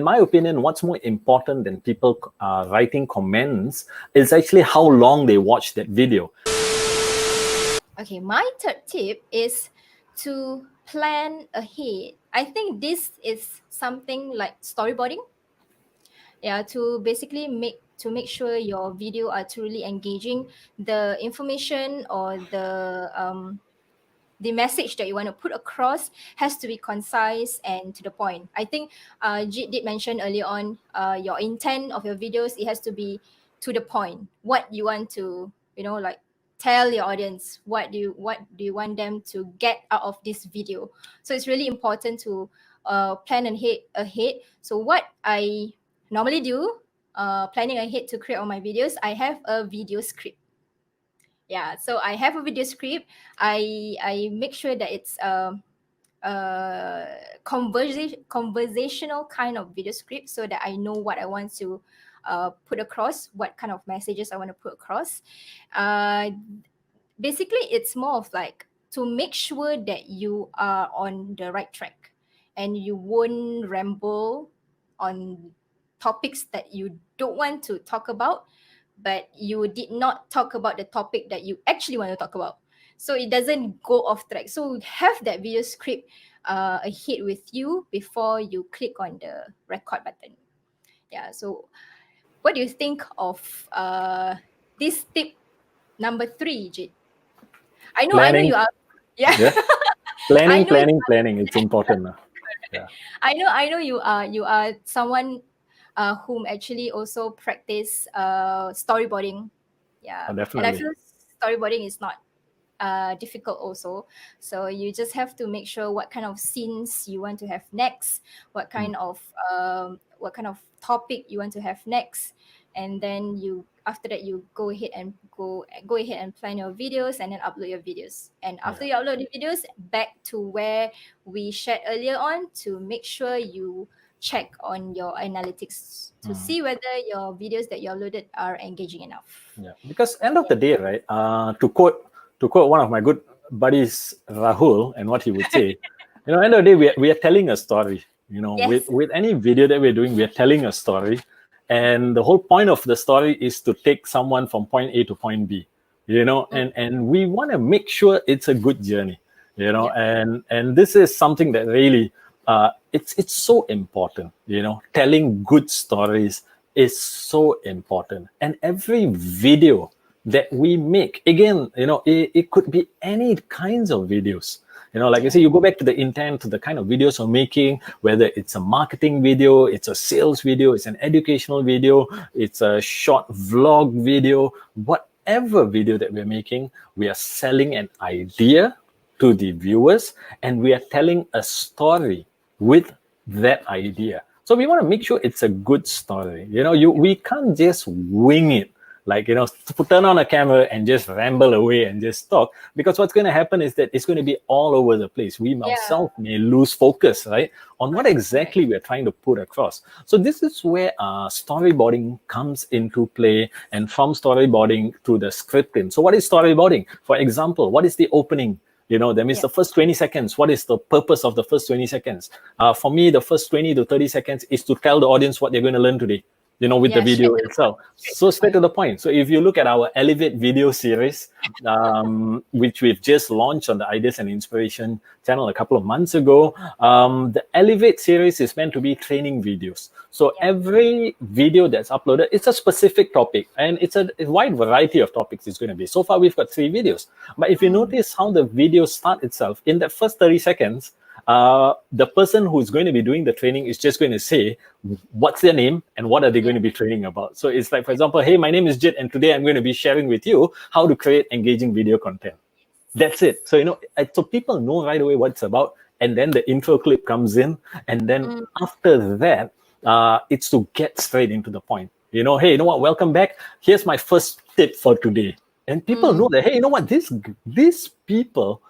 In my opinion, what's more important than people writing comments is actually how long they watch that video. Okay, my third tip is to plan ahead. I think this is something like storyboarding. Yeah, to basically make sure your video are truly engaging. The information or the message that you want to put across has to be concise and to the point. I think Jit did mention earlier on your intent of your videos, it has to be to the point. What you want to, like tell your audience, what do you want them to get out of this video. So it's really important to plan ahead. So what I normally do, planning ahead to create all my videos, I have a video script. Yeah, so I have a video script. I make sure that it's conversational kind of video script, so that I know what I want to put across, what kind of messages I want to put across. Basically, it's more of like to make sure that you are on the right track and you won't ramble on topics that you don't want to talk about, but you did not talk about the topic that you actually want to talk about. So it doesn't go off track. So have that video script ahead with you before you click on the record button. Yeah. So what do you think of this tip number 3, Jit? I know you are. Yeah. Planning. It's important. Yeah. I know you are someone whom actually also practice storyboarding. Yeah. Definitely. And I feel storyboarding is not difficult also. So you just have to make sure what kind of scenes you want to have next, what kind of topic you want to have next, and then after that you go ahead and plan your videos and then upload your videos. And after you upload the videos, back to where we shared earlier on, to make sure you check on your analytics to see whether your videos that you uploaded are engaging enough. Yeah, because end of the day, right? To quote one of my good buddies, Rahul, and what he would say, end of the day, we are telling a story. Yes. With any video that we're doing, we are telling a story, and the whole point of the story is to take someone from point A to point B. And we want to make sure it's a good journey. And this is something that really. It's so important, telling good stories is so important. And every video that we make, again, it could be any kinds of videos. Like I say, you go back to the intent, to the kind of videos we're making, whether it's a marketing video, it's a sales video, it's an educational video, it's a short vlog video, whatever video that we're making, we are selling an idea to the viewers, and we are telling a story with that idea. So we want to make sure it's a good story. We can't just wing it, like, turn on a camera and just ramble away and just talk, because what's going to happen is that it's going to be all over the place. We ourselves may lose focus, right, on what exactly we're trying to put across. So this is where storyboarding comes into play, and from storyboarding to the scripting. So what is storyboarding? For example, what is the opening? That means the first 20 seconds. What is the purpose of the first 20 seconds? For me, the first 20 to 30 seconds is to tell the audience what they're going to learn today, with the video itself. So straight to the point. So if you look at our Elevate video series, which we've just launched on the Ideas and Inspiration channel a couple of months ago, the Elevate series is meant to be training videos. So every video that's uploaded, it's a specific topic, and it's a wide variety of topics it's going to be. So far, we've got 3 videos. But if you notice how the videos start itself, in the first 30 seconds, the person who's going to be doing the training is just going to say what's their name and what are they going to be training about. So it's like, for example, hey, my name is Jit, and today I'm going to be sharing with you how to create engaging video content. That's it. So, so people know right away what it's about, and then the intro clip comes in, and then after that, it's to get straight into the point. Hey, you know what? Welcome back. Here's my first tip for today. And people know that, hey, you know what? These people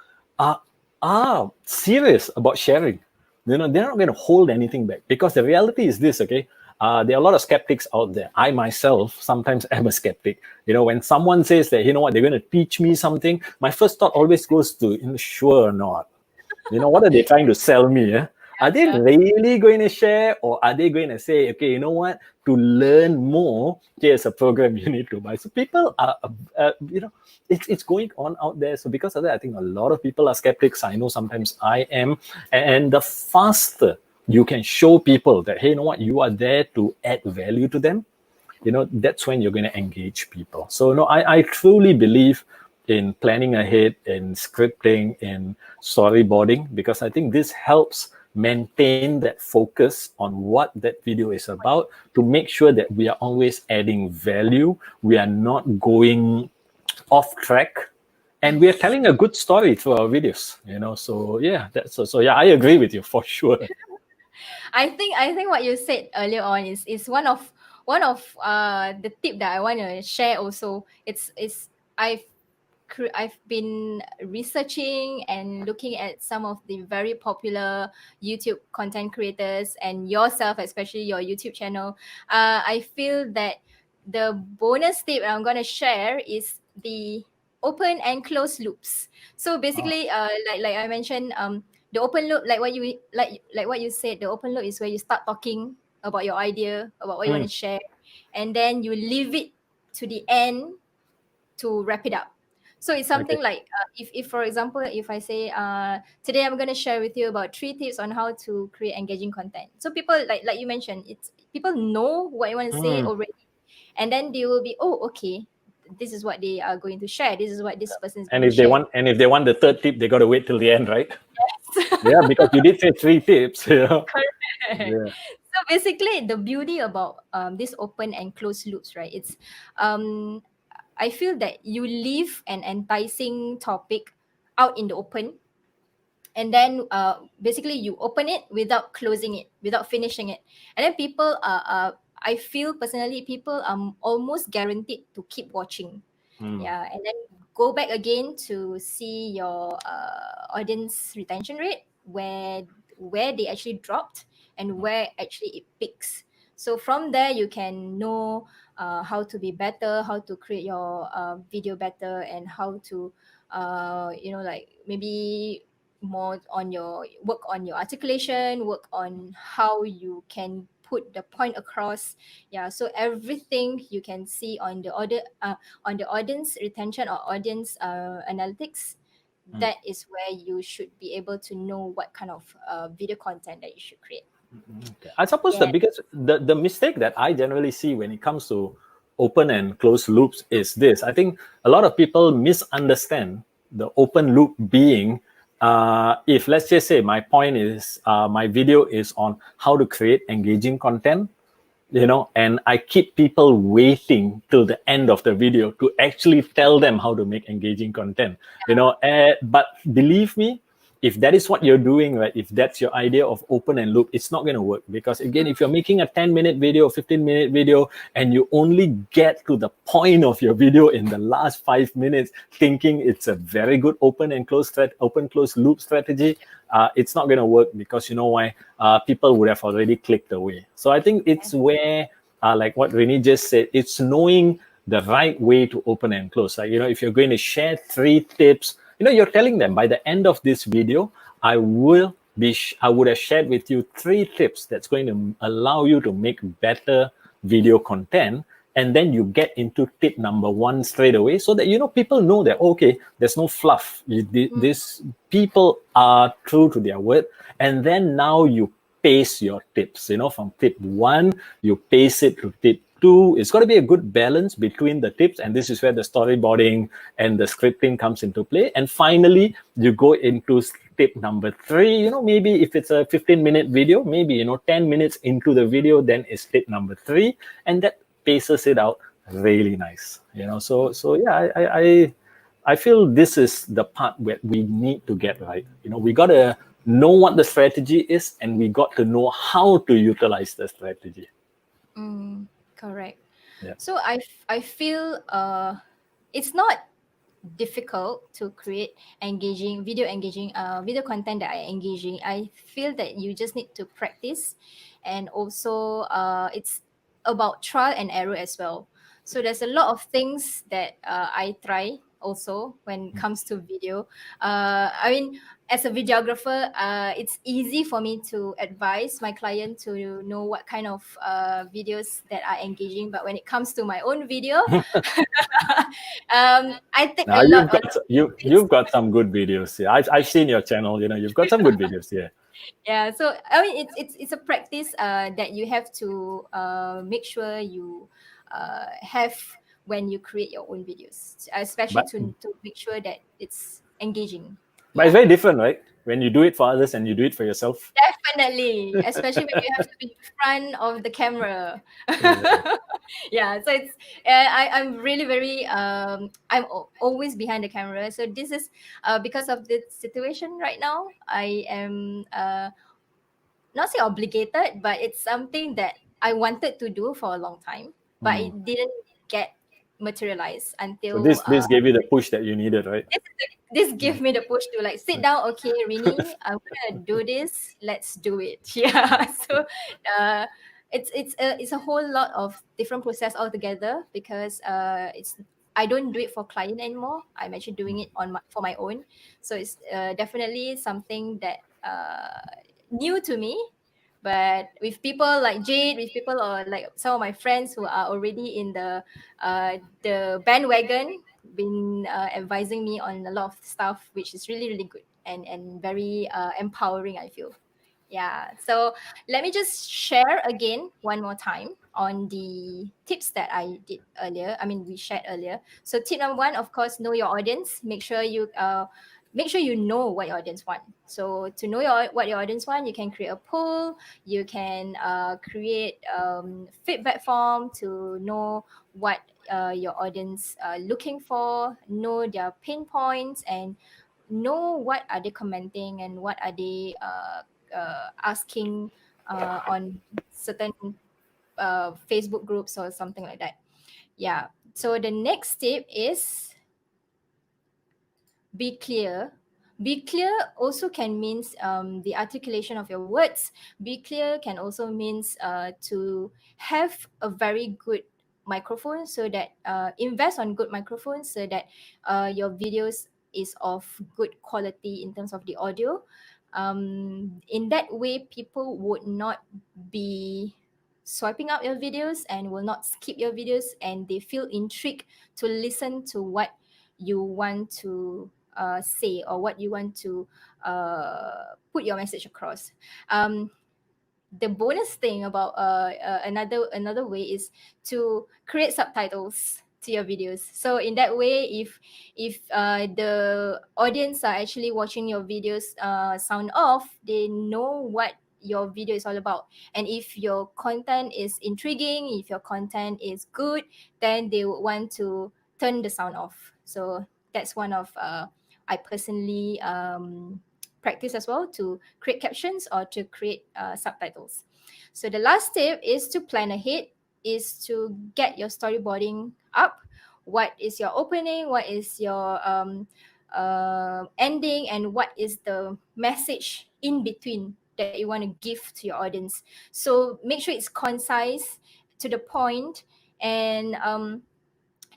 are serious about sharing. They're not going to hold anything back, because the reality is this, okay? There are a lot of skeptics out there. I myself sometimes am a skeptic. When someone says that, what, they're going to teach me something, my first thought always goes to, sure or not? What are they trying to sell me? Are they really going to share, or are they going to say, okay, you know what? To learn more, here's a program you need to buy. So people are, it's going on out there. So because of that, I think a lot of people are skeptics. I know sometimes I am. And the faster you can show people that, hey, you know what? You are there to add value to them, that's when you're going to engage people. So no, I truly believe in planning ahead, in scripting, in storyboarding, because I think this helps maintain that focus on what that video is about, to make sure that we are always adding value, we are not going off track, and we are telling a good story through our videos. So yeah, yeah, I agree with you for sure. I think what you said earlier on is one of the tip that I want to share also. It's I've been researching and looking at some of the very popular YouTube content creators and yourself, especially your YouTube channel. I feel that the bonus tip I'm going to share is the open and close loops. So basically, like I mentioned, the open loop, like what you said, the open loop is where you start talking about your idea, about what you want to share, and then you leave it to the end to wrap it up. So it's Okay. something like, if for example, if I say, today I'm going to share with you about 3 tips on how to create engaging content. So people, like you mentioned, it's people know what you want to say already, and then they will be, oh, okay, this is what they are going to share. This is what this person is And going to if they share. want, the third tip, they got to wait till the end, right? Yeah, because you did say 3 tips. Correct. Yeah. So basically, the beauty about this open and closed loops, right? It's um, I feel that you leave an enticing topic out in the open, and then basically you open it without closing it, without finishing it, and then people I feel personally people are almost guaranteed to keep watching. Yeah, and then go back again to see your audience retention rate, where they actually dropped and where actually it peaks. So from there you can know how to be better, how to create your video better, and how to like maybe more on your work on your articulation, work on how you can put the point across. Yeah, so everything you can see on the on the audience retention or audience analytics, that is where you should be able to know what kind of video content that you should create. Okay. I suppose the Yeah. biggest the mistake that I generally see when it comes to open and closed loops is this. I think a lot of people misunderstand the open loop being, if let's just say my point is, my video is on how to create engaging content, and I keep people waiting till the end of the video to actually tell them how to make engaging content, but believe me, if that is what you're doing, right, if that's your idea of open and loop, it's not going to work. Because again, if you're making a 10-minute video, 15-minute video, and you only get to the point of your video in the last 5 minutes, thinking it's a very good open close loop strategy, it's not going to work. Because you know why? People would have already clicked away. So I think it's where, like what Renee just said, it's knowing the right way to open and close. Like, if you're going to share 3 tips, you're telling them by the end of this video, I would have shared with you 3 tips that's going to allow you to make better video content. And then you get into tip number 1 straight away, so that people know that, okay, there's no fluff. These people are true to their word. And then now you pace your tips, from tip 1 you pace it to tip 2. It's got to be a good balance between the tips, and this is where the storyboarding and the scripting comes into play. And finally you go into tip number 3. Maybe if it's a 15-minute video, maybe 10 minutes into the video, then it's tip number 3, and that paces it out really nice. So yeah, I feel this is the part where we need to get right. We got to know what the strategy is, and we got to know how to utilize the strategy. Correct. Yeah. So I feel it's not difficult to create engaging video content that are engaging. I feel that you just need to practice, and also it's about trial and error as well. So there's a lot of things that I try also when it comes to video. I mean, as a videographer, it's easy for me to advise my client to know what kind of videos that are engaging. But when it comes to my own video, I take Now a lot on you've got some good videos. Yeah, I've seen your channel. You've got some good videos. Yeah. yeah. So I mean, it's a practice that you have to make sure you have when you create your own videos, especially But to make sure that it's engaging. but it's Yeah. very different, right? When you do it for others and you do it for yourself. Definitely, especially when you have to be in front of the camera. Yeah. Yeah, so it's I'm really very always behind the camera. So this is because of the situation right now. I am not say obligated, but it's something that I wanted to do for a long time, but Hmm. it didn't get materialized So until this gave you the push that you needed, right? this give me the push to like sit down. Okay, Rini, I'm gonna do this. Let's do it. Yeah. So, uh, it's a whole lot of different process altogether because it's I don't do it for client anymore. I'm actually doing it for my own. So it's definitely something that new to me. But with people like Jade, with people or like some of my friends who are already in the bandwagon, been advising me on a lot of stuff, which is really really good and very empowering. I feel. Yeah. So let me just share again one more time on the tips that I did earlier. I mean, we shared earlier. So tip number one, of course, know your audience. Make sure you know what your audience want. So to know what your audience want, you can create a poll. You can create feedback form to know what your audience looking for, know their pain points, and know what are they commenting and what are they asking on certain Facebook groups or something like that. Yeah. So the next tip is be clear. Be clear also can means the articulation of your words. Be clear can also means to have a very good microphone, so that invest on good microphones so that your videos is of good quality in terms of the audio. In that way, people would not be swiping up your videos and will not skip your videos, and they feel intrigued to listen to what you want to say or what you want to put your message across. The bonus thing about another way is to create subtitles to your videos. So in that way, if the audience are actually watching your videos sound off, they know what your video is all about. And if your content is intriguing, if your content is good, then they would want to turn the sound off. So that's one of I personally practice as well, to create captions or to create subtitles. So the last tip is to plan ahead, is to get your storyboarding up. What is your opening? What is your ending? And what is the message in between that you want to give to your audience? So make sure it's concise, to the point, and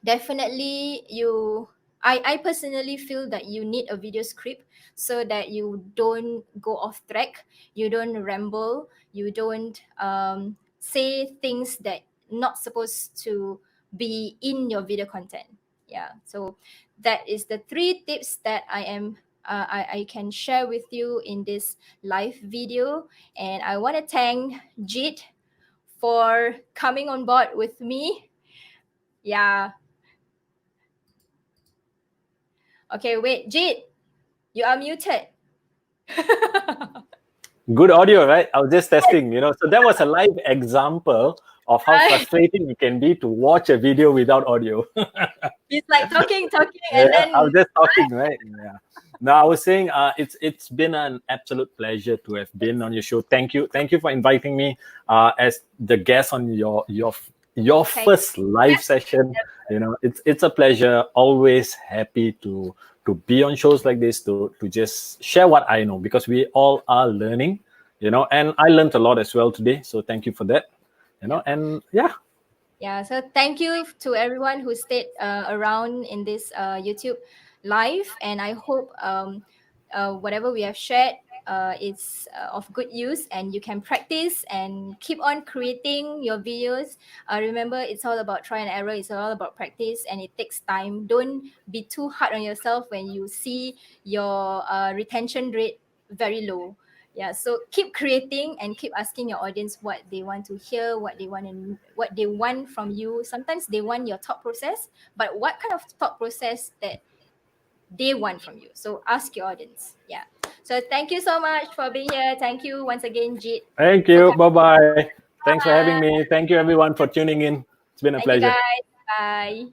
definitely I personally feel that you need a video script so that you don't go off track, you don't ramble, you don't say things that not supposed to be in your video content. Yeah, so that is the three tips that I can share with you in this live video. And I want to thank Jit for coming on board with me. Yeah. Okay, wait, Jade, you are muted. Good audio, right? I was just testing. So that was a live example of how Right. frustrating it can be to watch a video without audio. He's like talking, Yeah, and I then was just talking, right? Yeah. No, I was saying it's been an absolute pleasure to have been on your show. Thank you for inviting me as the guest on your thank first live session. It's a pleasure. Always happy to be on shows like this, to just share what I know, because we all are learning. And I learned a lot as well today. So thank you for that. Yep. And yeah. Yeah, so thank you to everyone who stayed around in this YouTube live, and I hope whatever we have shared is of good use, and you can practice and keep on creating your videos. Remember, it's all about try and error. It's all about practice, and it takes time. Don't be too hard on yourself when you see your retention rate very low. Yeah, so keep creating and keep asking your audience what they want to hear, what they want from you. Sometimes they want your thought process, but what kind of thought process that they want from you? So ask your audience. Yeah, so thank you so much for being here. Thank you once again, Jit, Thank for you. coming. Bye bye. Thanks for having Bye. me. Thank you, everyone, for tuning in. It's been a Thank you pleasure. guys. Bye.